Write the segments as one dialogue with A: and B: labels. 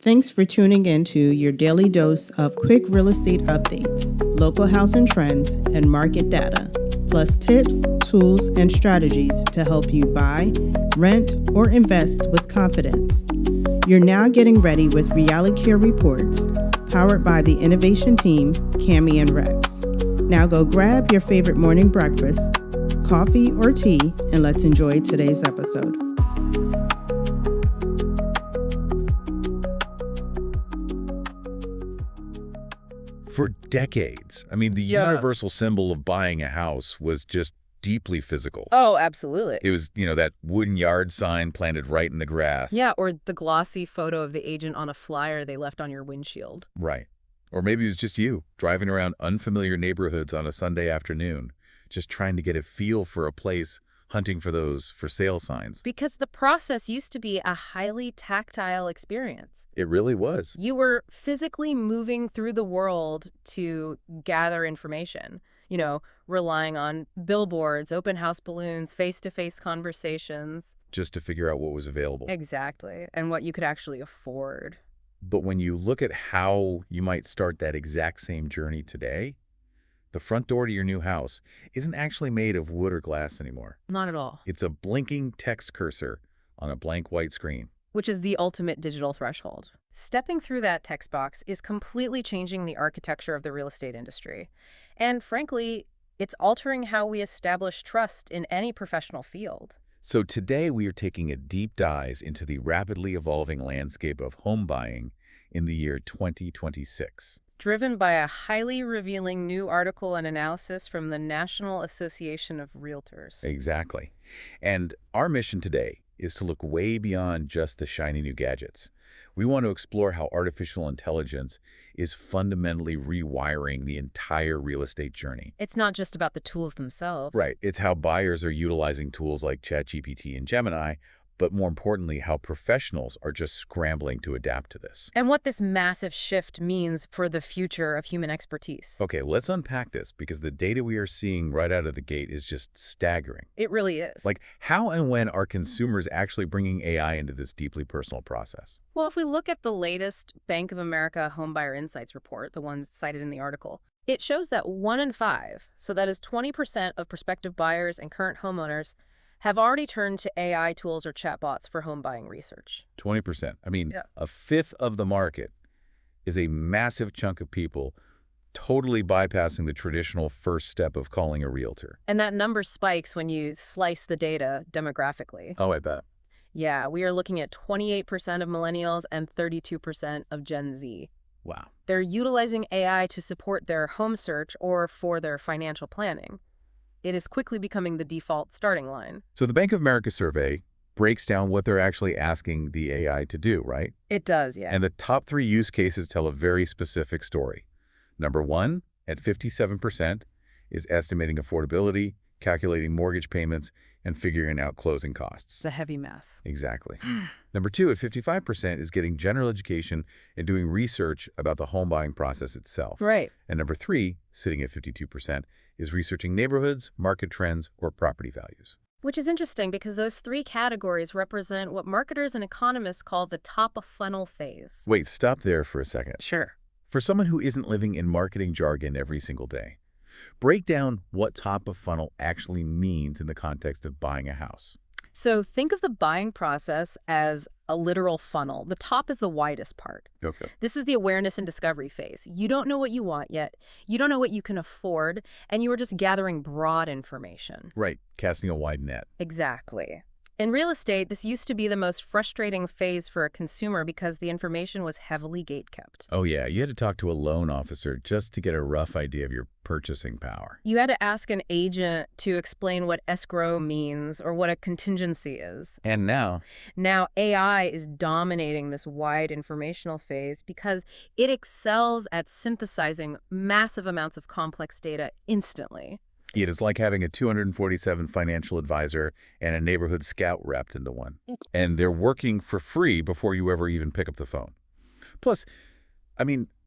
A: Thanks for tuning in to your daily dose of quick real estate updates, local housing trends, and market data, plus tips, tools, and strategies to help you buy, rent, or invest with confidence. You're now getting ready with RealiCare Reports, powered by the innovation team, Cami and Rex. Now go grab your favorite morning breakfast, coffee or tea, and let's enjoy today's episode.
B: For decades, the universal symbol of buying a house was just deeply physical.
C: Oh, absolutely.
B: It was, that wooden yard sign planted right in the grass.
C: Yeah, or the glossy photo of the agent on a flyer they left on your windshield.
B: Right. Or maybe it was just you, driving around unfamiliar neighborhoods on a Sunday afternoon, just trying to get a feel for a place, hunting for those for sale signs.
C: Because the process used to be a highly tactile experience.
B: It really was.
C: You were physically moving through the world to gather information, relying on billboards, open house balloons, face-to-face conversations.
B: Just to figure out what was available.
C: Exactly, and what you could actually afford.
B: But when you look at how you might start that exact same journey today, the front door to your new house isn't actually made of wood or glass anymore.
C: Not at all.
B: It's a blinking text cursor on a blank white screen.
C: Which is the ultimate digital threshold. Stepping through that text box is completely changing the architecture of the real estate industry. And frankly, it's altering how we establish trust in any professional field.
B: So today we are taking a deep dive into the rapidly evolving landscape of home buying in the year 2026.
C: Driven by a highly revealing new article and analysis from the National Association of Realtors.
B: Exactly. And our mission today is to look way beyond just the shiny new gadgets. We want to explore how artificial intelligence is fundamentally rewiring the entire real estate journey.
C: It's not just about the tools themselves.
B: Right. It's how buyers are utilizing tools like ChatGPT and Gemini, but more importantly, how professionals are just scrambling to adapt to this.
C: And what this massive shift means for the future of human expertise.
B: Okay, let's unpack this because the data we are seeing right out of the gate is just staggering.
C: It really is.
B: Like, how and when are consumers actually bringing AI into this deeply personal process?
C: Well, if we look at the latest Bank of America Homebuyer Insights report, the ones cited in the article, it shows that 1 in 5, so that is 20% of prospective buyers and current homeowners, have already turned to AI tools or chatbots for home buying research.
B: 20%.
C: Yeah.
B: A fifth of the market is a massive chunk of people totally bypassing the traditional first step of calling a realtor.
C: And that number spikes when you slice the data demographically.
B: Oh, I bet.
C: Yeah, we are looking at 28% of millennials and 32% of Gen Z.
B: Wow.
C: They're utilizing AI to support their home search or for their financial planning. It is quickly becoming the default starting line.
B: So the Bank of America survey breaks down what they're actually asking the AI to do, right?
C: It does, yeah.
B: And the top 3 use cases tell a very specific story. Number 1, at 57%, is estimating affordability, calculating mortgage payments, and figuring out closing costs.
C: The heavy math.
B: Exactly. Number 2, at 55%, is getting general education and doing research about the home buying process itself.
C: Right.
B: And number 3, sitting at 52%, is researching neighborhoods, market trends, or property values.
C: Which is interesting because those 3 categories represent what marketers and economists call the top-of-funnel phase.
B: Wait, stop there for a second.
C: Sure.
B: For someone who isn't living in marketing jargon every single day, break down what top-of-funnel actually means in the context of buying a house.
C: So think of the buying process as a literal funnel. The top is the widest part.
B: Okay.
C: This is the awareness and discovery phase. You don't know what you want yet. You don't know what you can afford, and you are just gathering broad information.
B: Right, casting a wide net.
C: Exactly. In real estate, this used to be the most frustrating phase for a consumer because the information was heavily gatekept.
B: Oh yeah, you had to talk to a loan officer just to get a rough idea of your purchasing power.
C: You had to ask an agent to explain what escrow means or what a contingency is.
B: And now
C: AI is dominating this wide informational phase because it excels at synthesizing massive amounts of complex data instantly.
B: it is like having a 247 financial advisor and a neighborhood scout wrapped into one. And they're working for free before you ever even pick up the phone. Plus,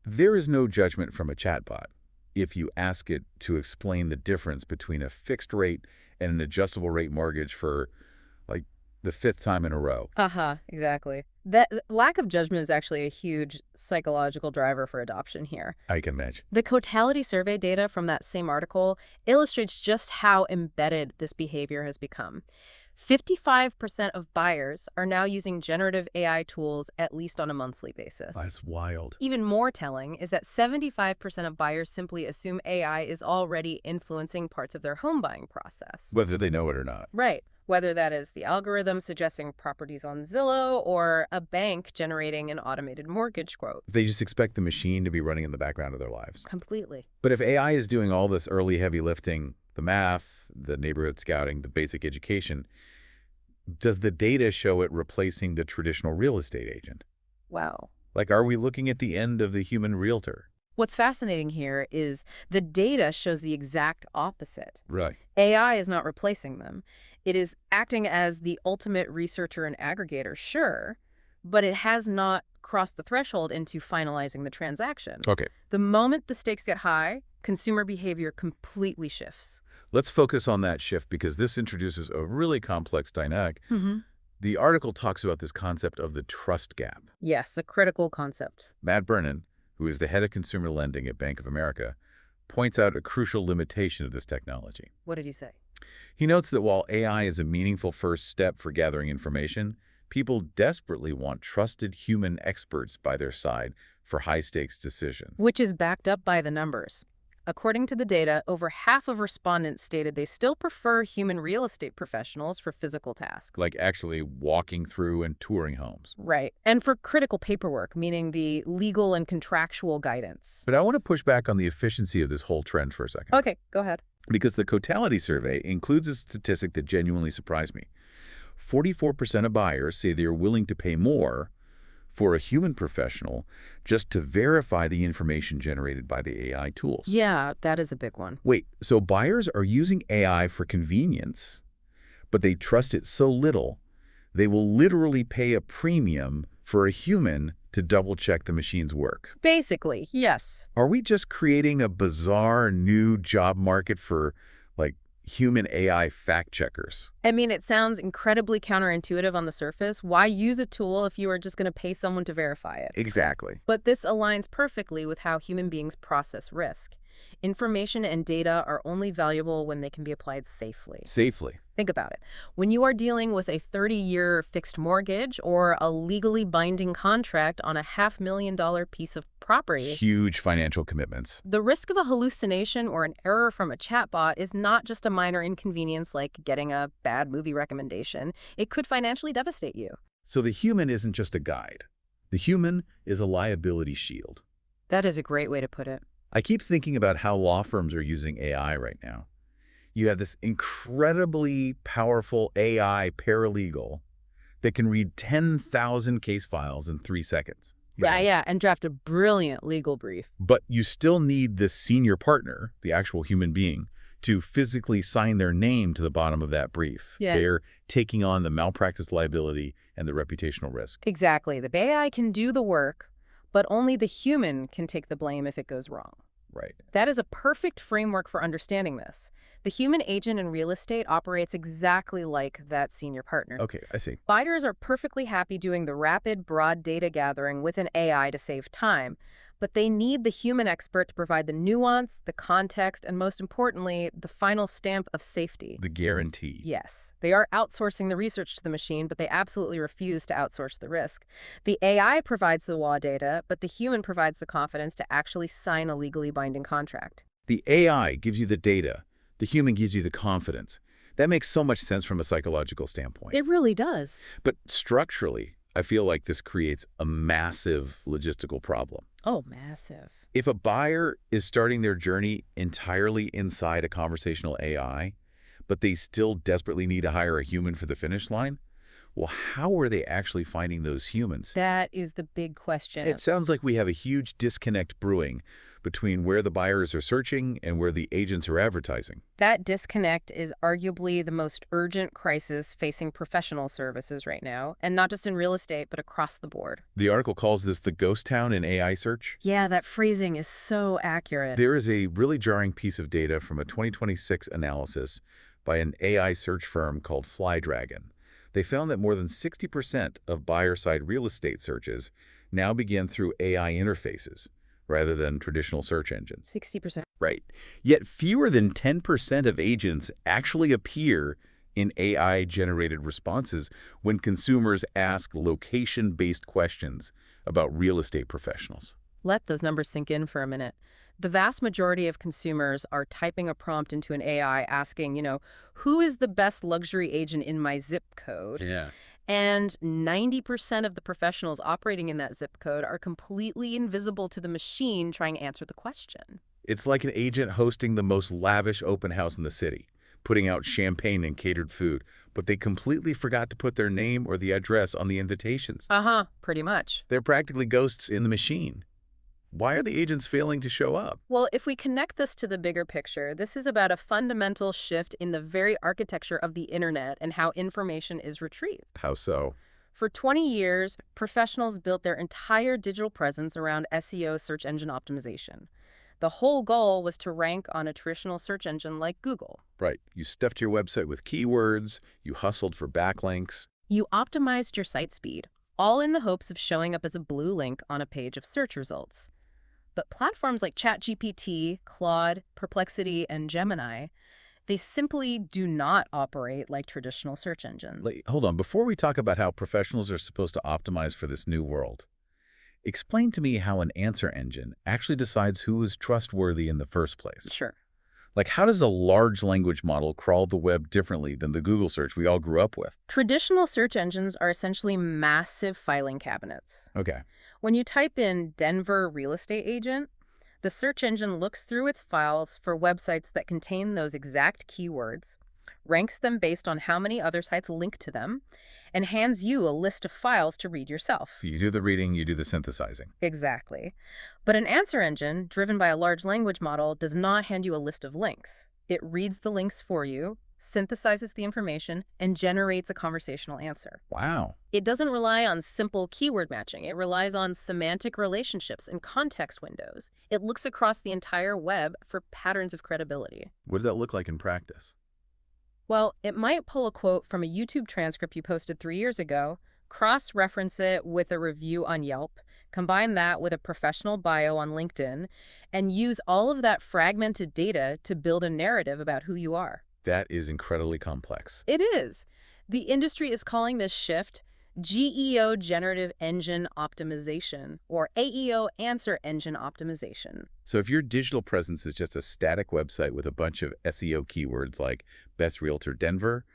B: there is no judgment from a chatbot if you ask it to explain the difference between a fixed rate and an adjustable rate mortgage for, like, the 5th time in a row.
C: Exactly. That lack of judgment is actually a huge psychological driver for adoption here.
B: I can imagine.
C: The totality survey data from that same article illustrates just how embedded this behavior has become. 55% of buyers are now using generative AI tools at least on a monthly basis.
B: That's wild.
C: Even more telling is that 75% of buyers simply assume AI is already influencing parts of their home buying process.
B: Whether they know it or not.
C: Right. Whether that is the algorithm suggesting properties on Zillow or a bank generating an automated mortgage quote.
B: They just expect the machine to be running in the background of their lives.
C: Completely.
B: But if AI is doing all this early heavy lifting, the math, the neighborhood scouting, the basic education, does the data show it replacing the traditional real estate agent?
C: Wow.
B: Like, are we looking at the end of the human realtor?
C: What's fascinating here is the data shows the exact opposite.
B: Right.
C: AI is not replacing them. It is acting as the ultimate researcher and aggregator, sure, but it has not crossed the threshold into finalizing the transaction.
B: Okay.
C: The moment the stakes get high, consumer behavior completely shifts.
B: Let's focus on that shift because this introduces a really complex dynamic. The article talks about this concept of the trust gap.
C: Yes, a critical concept.
B: Matt Brennan, who is the head of consumer lending at Bank of America, points out a crucial limitation of this technology.
C: What did he say?
B: He notes that while AI is a meaningful first step for gathering information, people desperately want trusted human experts by their side for high-stakes decisions.
C: Which is backed up by the numbers. According to the data, over half of respondents stated they still prefer human real estate professionals for physical tasks.
B: Like actually walking through and touring homes.
C: Right. And for critical paperwork, meaning the legal and contractual guidance.
B: But I want to push back on the efficiency of this whole trend for a second.
C: Okay, go ahead.
B: Because the totality survey includes a statistic that genuinely surprised me. 44% of buyers say they are willing to pay more for a human professional just to verify the information generated by the AI tools.
C: Yeah, that is a big one.
B: Wait, so buyers are using AI for convenience, but they trust it so little, they will literally pay a premium for a human to double-check the machine's work.
C: Basically, yes.
B: Are we just creating a bizarre new job market for, like, human AI fact-checkers?
C: I mean, it sounds incredibly counterintuitive on the surface. Why use a tool if you are just going to pay someone to verify it?
B: Exactly.
C: But this aligns perfectly with how human beings process risk. Information and data are only valuable when they can be applied safely.
B: Safely.
C: Think about it. When you are dealing with a 30-year fixed mortgage or a legally binding contract on a $500,000 piece of property,
B: Huge financial commitments.
C: the risk of a hallucination or an error from a chatbot is not just a minor inconvenience like getting a bad movie recommendation. It could financially devastate you.
B: So the human isn't just a guide. The human is a liability shield.
C: That is a great way to put it.
B: I keep thinking about how law firms are using AI right now. You have this incredibly powerful AI paralegal that can read 10,000 case files in 3 seconds.
C: Yeah, and draft a brilliant legal brief.
B: But you still need the senior partner, the actual human being, to physically sign their name to the bottom of that brief.
C: Yeah.
B: They're taking on the malpractice liability and the reputational risk.
C: Exactly. The AI can do the work, but only the human can take the blame if it goes wrong.
B: Right.
C: That is a perfect framework for understanding this. The human agent in real estate operates exactly like that senior partner.
B: Okay, I see.
C: Buyers are perfectly happy doing the rapid, broad data gathering with an AI to save time, but they need the human expert to provide the nuance, the context, and most importantly, the final stamp of safety.
B: The guarantee.
C: Yes, they are outsourcing the research to the machine, but they absolutely refuse to outsource the risk. The AI provides the raw data, but the human provides the confidence to actually sign a legally binding contract.
B: The AI gives you the data. The human gives you the confidence. That makes so much sense from a psychological standpoint.
C: It really does.
B: But structurally, I feel like this creates a massive logistical problem.
C: Oh, massive.
B: If a buyer is starting their journey entirely inside a conversational AI, but they still desperately need to hire a human for the finish line, well, how are they actually finding those humans?
C: That is the big question.
B: It sounds like we have a huge disconnect brewing between where the buyers are searching and where the agents are advertising.
C: That disconnect is arguably the most urgent crisis facing professional services right now, and not just in real estate, but across the board.
B: The article calls this the ghost town in AI search.
C: Yeah, that phrasing is so accurate.
B: There is a really jarring piece of data from a 2026 analysis by an AI search firm called FlyDragon They found that more than 60% of buyer-side real estate searches now begin through AI interfaces rather than traditional search engines.
C: 60%.
B: Right. Yet fewer than 10% of agents actually appear in AI-generated responses when consumers ask location-based questions about real estate professionals.
C: Let those numbers sink in for a minute. The vast majority of consumers are typing a prompt into an AI asking, who is the best luxury agent in my zip code?
B: Yeah.
C: And 90% of the professionals operating in that zip code are completely invisible to the machine trying to answer the question.
B: It's like an agent hosting the most lavish open house in the city, putting out champagne and catered food, but they completely forgot to put their name or the address on the invitations.
C: Pretty much.
B: They're practically ghosts in the machine. Why are the agents failing to show up?
C: Well, if we connect this to the bigger picture, this is about a fundamental shift in the very architecture of the internet and how information is retrieved.
B: How so?
C: For 20 years, professionals built their entire digital presence around SEO, search engine optimization. The whole goal was to rank on a traditional search engine like Google.
B: Right. You stuffed your website with keywords, you hustled for backlinks.
C: You optimized your site speed, all in the hopes of showing up as a blue link on a page of search results. But platforms like ChatGPT, Claude, Perplexity, and Gemini, they simply do not operate like traditional search engines.
B: Hold on. Before we talk about how professionals are supposed to optimize for this new world, explain to me how an answer engine actually decides who is trustworthy in the first place.
C: Sure.
B: Like, how does a large language model crawl the web differently than the Google search we all grew up with?
C: Traditional search engines are essentially massive filing cabinets.
B: Okay.
C: When you type in Denver real estate agent, the search engine looks through its files for websites that contain those exact keywords, ranks them based on how many other sites link to them, and hands you a list of files to read yourself.
B: You do the reading, you do the synthesizing.
C: Exactly. But an answer engine, driven by a large language model, does not hand you a list of links. It reads the links for you, synthesizes the information, and generates a conversational answer.
B: Wow.
C: It doesn't rely on simple keyword matching. It relies on semantic relationships and context windows. It looks across the entire web for patterns of credibility.
B: What does that look like in practice?
C: Well, it might pull a quote from a YouTube transcript you posted 3 years ago, cross-reference it with a review on Yelp, combine that with a professional bio on LinkedIn, and use all of that fragmented data to build a narrative about who you are.
B: That is incredibly complex.
C: It is. The industry is calling this shift GEO Generative Engine Optimization, or AEO Answer Engine Optimization.
B: So if your digital presence is just a static website with a bunch of SEO keywords like Best Realtor Denver,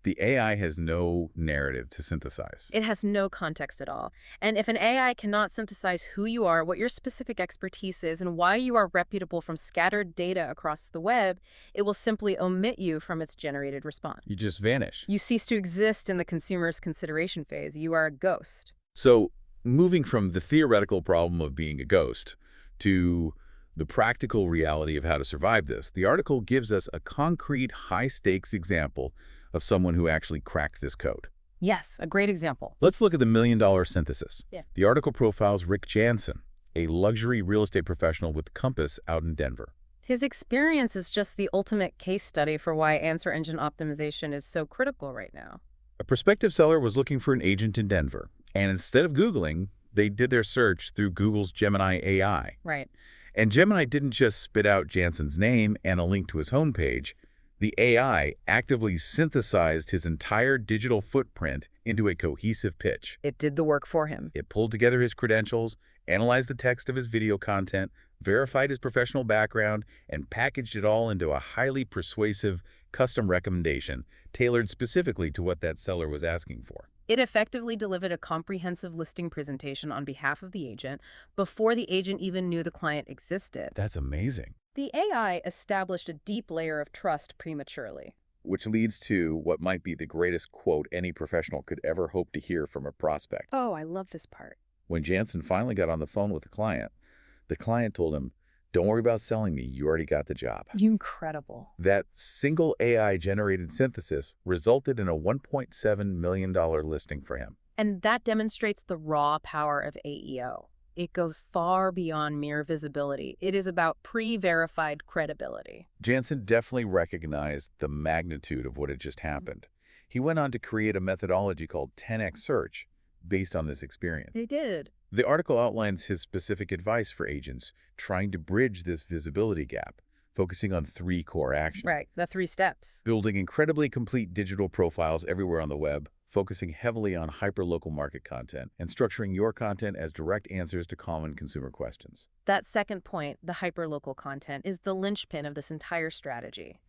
B: the AI has no narrative to synthesize.
C: It has no context at all. And if an AI cannot synthesize who you are, what your specific expertise is, and why you are reputable from scattered data across the web, it will simply omit you from its generated response.
B: You just vanish.
C: You cease to exist in the consumer's consideration phase. You are a ghost.
B: So moving from the theoretical problem of being a ghost to the practical reality of how to survive this, the article gives us a concrete, high-stakes example of someone who actually cracked this code.
C: Yes, a great example.
B: Let's look at the $1 million synthesis.
C: Yeah.
B: The article profiles Rick Jansen, a luxury real estate professional with Compass out in Denver.
C: His experience is just the ultimate case study for why answer engine optimization is so critical right now.
B: A prospective seller was looking for an agent in Denver, and instead of Googling, they did their search through Google's Gemini AI.
C: Right.
B: And Gemini didn't just spit out Jansen's name and a link to his homepage. The AI actively synthesized his entire digital footprint into a cohesive pitch.
C: It did the work for him.
B: It pulled together his credentials, analyzed the text of his video content, verified his professional background, and packaged it all into a highly persuasive custom recommendation tailored specifically to what that seller was asking for.
C: It effectively delivered a comprehensive listing presentation on behalf of the agent before the agent even knew the client existed.
B: That's amazing.
C: The AI established a deep layer of trust prematurely.
B: Which leads to what might be the greatest quote any professional could ever hope to hear from a prospect.
C: Oh, I love this part.
B: When Jansen finally got on the phone with the client told him, "Don't worry about selling me, you already got the job."
C: Incredible.
B: That single AI-generated synthesis resulted in a $1.7 million listing for him.
C: And that demonstrates the raw power of AEO. It goes far beyond mere visibility. It is about pre-verified credibility.
B: Jansen definitely recognized the magnitude of what had just happened. He went on to create a methodology called 10x search based on this experience.
C: They did.
B: The article outlines his specific advice for agents trying to bridge this visibility gap, focusing on 3 core actions.
C: Right, the 3 steps.
B: Building incredibly complete digital profiles everywhere on the web, focusing heavily on hyper-local market content, and structuring your content as direct answers to common consumer questions.
C: That second point, the hyperlocal content, is the linchpin of this entire strategy.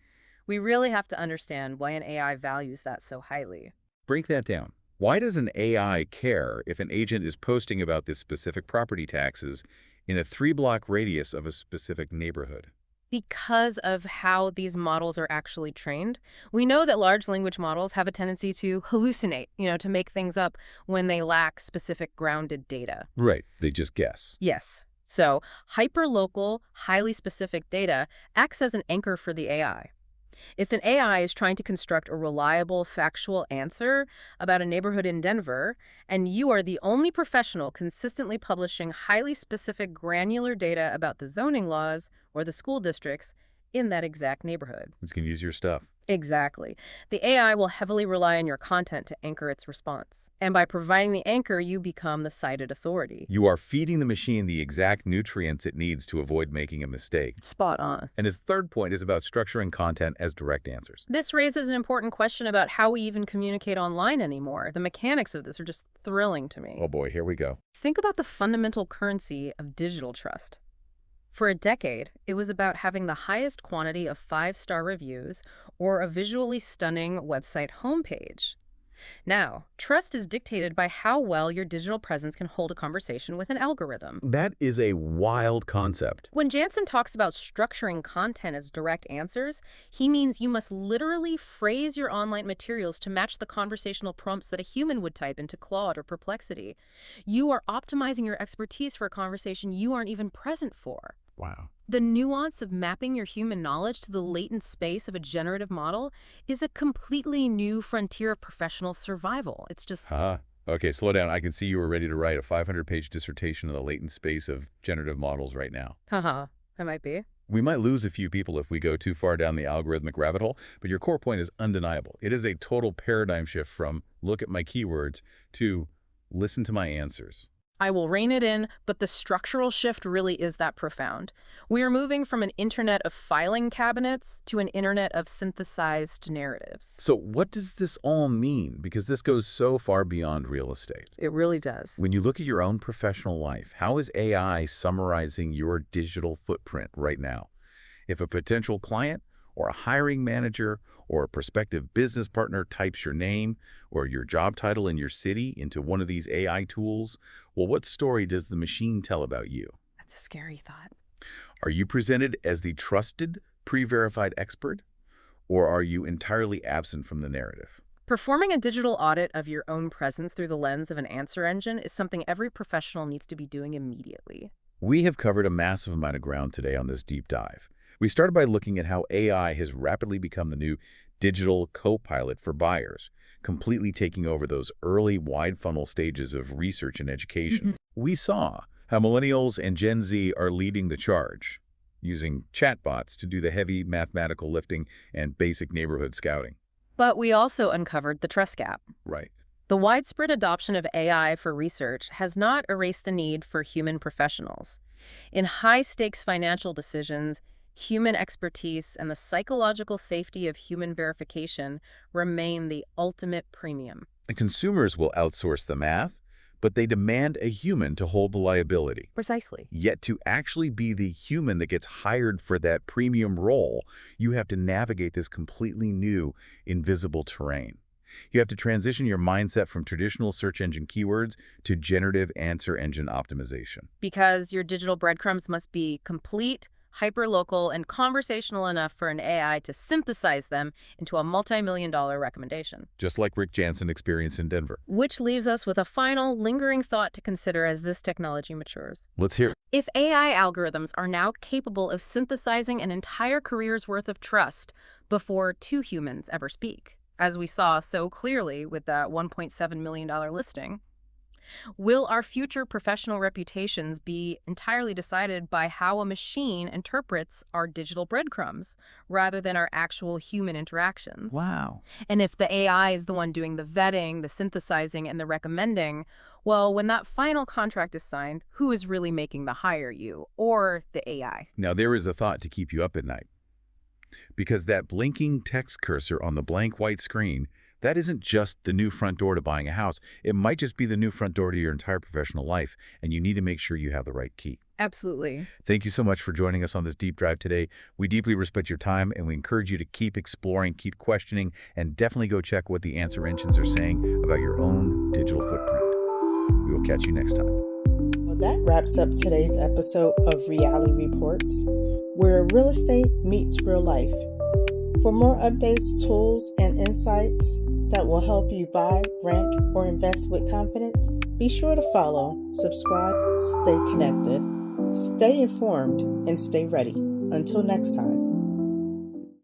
C: We really have to understand why an AI values that so highly.
B: Break that down. Why does an AI care if an agent is posting about this specific property taxes in a 3-block radius of a specific neighborhood?
C: Because of how these models are actually trained. We know that large language models have a tendency to hallucinate, to make things up when they lack specific grounded data.
B: Right, they just guess.
C: Yes. So hyperlocal, highly specific data acts as an anchor for the AI. If an AI is trying to construct a reliable, factual answer about a neighborhood in Denver, and you are the only professional consistently publishing highly specific, granular data about the zoning laws or the school districts in that exact neighborhood.
B: It's going to use your stuff.
C: Exactly. The AI will heavily rely on your content to anchor its response. And by providing the anchor, you become the cited authority.
B: You are feeding the machine the exact nutrients it needs to avoid making a mistake.
C: Spot on.
B: And his third point is about structuring content as direct answers.
C: This raises an important question about how we even communicate online anymore. The mechanics of this are just thrilling to me.
B: Oh boy, here we go.
C: Think about the fundamental currency of digital trust. For a decade, it was about having the highest quantity of 5-star reviews or a visually stunning website homepage. Now, trust is dictated by how well your digital presence can hold a conversation with an algorithm.
B: That is a wild concept.
C: When Jansen talks about structuring content as direct answers, he means you must literally phrase your online materials to match the conversational prompts that a human would type into Claude or Perplexity. You are optimizing your expertise for a conversation you aren't even present for.
B: Wow.
C: The nuance of mapping your human knowledge to the latent space of a generative model is a completely new frontier of professional survival. It's just...
B: Okay, slow down. I can see you were ready to write a 500-page dissertation on the latent space of generative models right now.
C: I might be.
B: We might lose a few people if we go too far down the algorithmic rabbit hole, but your core point is undeniable. It is a total paradigm shift from look at my keywords to listen to my answers.
C: I will rein it in, but the structural shift really is that profound. We are moving from an internet of filing cabinets to an internet of synthesized narratives.
B: So what does this all mean? Because this goes so far beyond real estate.
C: It really does.
B: When you look at your own professional life, how is AI summarizing your digital footprint right now? If a potential client or a hiring manager or a prospective business partner types your name or your job title in your city into one of these AI tools, well, what story does the machine tell about you?
C: That's a scary thought.
B: Are you presented as the trusted, pre-verified expert, or are you entirely absent from the narrative?
C: Performing a digital audit of your own presence through the lens of an answer engine is something every professional needs to be doing immediately.
B: We have covered a massive amount of ground today on this deep dive. We started by looking at how AI has rapidly become the new digital co-pilot for buyers, completely taking over those early wide funnel stages of research and education. We saw how millennials and Gen Z are leading the charge, using chatbots to do the heavy mathematical lifting and basic neighborhood scouting.
C: But we also uncovered the trust gap.
B: Right.
C: The widespread adoption of AI for research has not erased the need for human professionals. In high-stakes financial decisions, human expertise and the psychological safety of human verification remain the ultimate premium.
B: And consumers will outsource the math, but they demand a human to hold the liability.
C: Precisely.
B: Yet to actually be the human that gets hired for that premium role, you have to navigate this completely new, invisible terrain. You have to transition your mindset from traditional search engine keywords to generative answer engine optimization.
C: Because your digital breadcrumbs must be complete, hyperlocal, and conversational enough for an AI to synthesize them into a multi-million-dollar recommendation.
B: Just like Rick Jansen experienced in Denver.
C: Which leaves us with a final, lingering thought to consider as this technology matures.
B: Let's hear it.
C: If AI algorithms are now capable of synthesizing an entire career's worth of trust before 2 humans ever speak, as we saw so clearly with that $1.7 million listing, Will our future professional reputations be entirely decided by how a machine interprets our digital breadcrumbs rather than our actual human interactions?
B: Wow.
C: And if the AI is the one doing the vetting, the synthesizing, and the recommending, well, when that final contract is signed, who is really making the hire, you or the AI?
B: Now, there is a thought to keep you up at night. Because that blinking text cursor on the blank white screen, that isn't just the new front door to buying a house. It might just be the new front door to your entire professional life, and you need to make sure you have the right key.
C: Absolutely.
B: Thank you so much for joining us on this deep dive today. We deeply respect your time, and we encourage you to keep exploring, keep questioning, and definitely go check what the answer engines are saying about your own digital footprint. We will catch you next time.
A: Well, that wraps up today's episode of Reality Reports, where real estate meets real life. For more updates, tools, and insights that will help you buy, rent, or invest with confidence, be sure to follow, subscribe, stay connected, stay informed, and stay ready. Until next time.